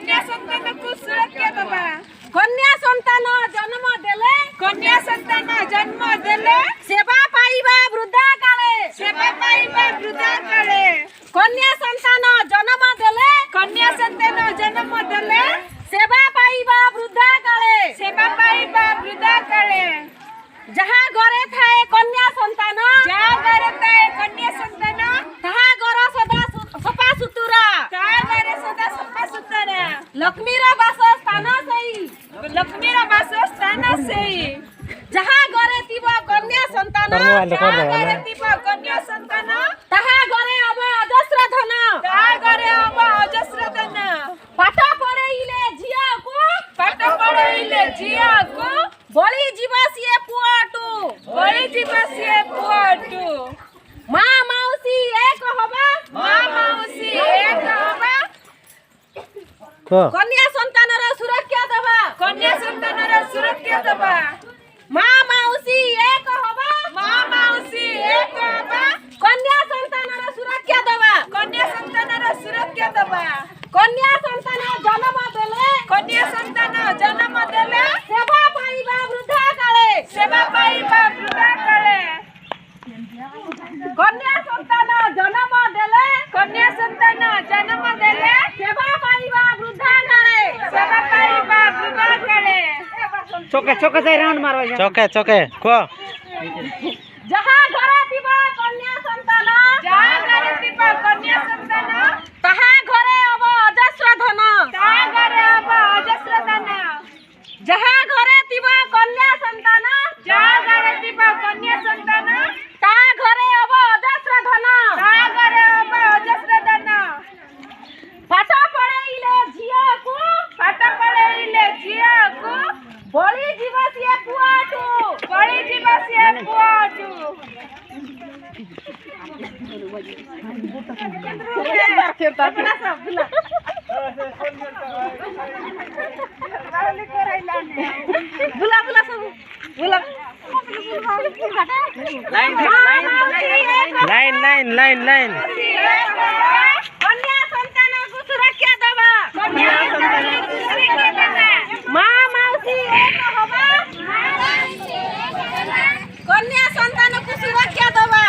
कन्या संतान को सुरक्षा देबा कन्या संतान जन्म देले कन्या संतान जन्म देले सेवा पाइबा वृद्धा काले सेवा पाइबा वृद्धा काले कन्या संतान जन्म देले कन्या संतान जन्म देले सेवा पाइबा वृद्धा काले सेवा पाइबा वृद्धा काले जहाँ घरे थाए कन्या संतान जहाँ घरे थाए कन्या संतान तहा घर सदा सफा सुतुरा तहा घरे सदा सफा सुतुरा लक्ष्मीर वासस्थान सही लक्ष्मीर वासस्थान सही जहाँ घरे थिब कन्या संतान जहाँ घरे थिब कन्या संतान तहा घरे अब अजस्र धन तहा घरे अब अजस्र धन पाठ पढाइले झियाको पाठ पढाइले झियाको बळी जीवसिए पुअटु बळी जीवसिए पुअटु माँ मौसी एक हबा माँ मौसी एक हबा कन्या संतानर सुरक्षा देबा कन्या संतानर सुरक्षा देबा माँ मौसी एक हबा माँ मौसी एक हबा कन्या संतानर सुरक्षा देबा कन्या संतानर सुरक्षा देबा कन्या संतान जन्म देले कन्या संतान जन्म देले सेवा पाइबा वृद्धा काले सेवा पाइबा वृद्धा काले कन्या संतान जन्म देले कन्या संतान जन्म देले सेवा पाइबा वृद्धा काले सेवा पाइबा वृद्धा काले चौके चौके से राउंड मारो चौके चौके को जहाँ घरे थिब कन्या संतान जहाँ घरे थिब कन्या संतान तहा घरे अब अजस्र धन तहा घरे अब अजस्र धन जहाँ घरे थिब कन्या संतान जहाँ घरे थिब कन्या संतान तहा घरे अब अजस्र धन तहा घरे अब अजस्र धन पाठ पढाइले झियाको पाठ पढाइले झियाको बळी जीवसिए पुअटु बळी जीवसिए पुअटु बुला बुला सब बुला लाइन लाइन लाइन लाइन कन्या संतान को सुरक्षा देबा कन्या संतान को सुरक्षा देबा माँ मौसी एक हबा कन्या संतान को सुरक्षा देबा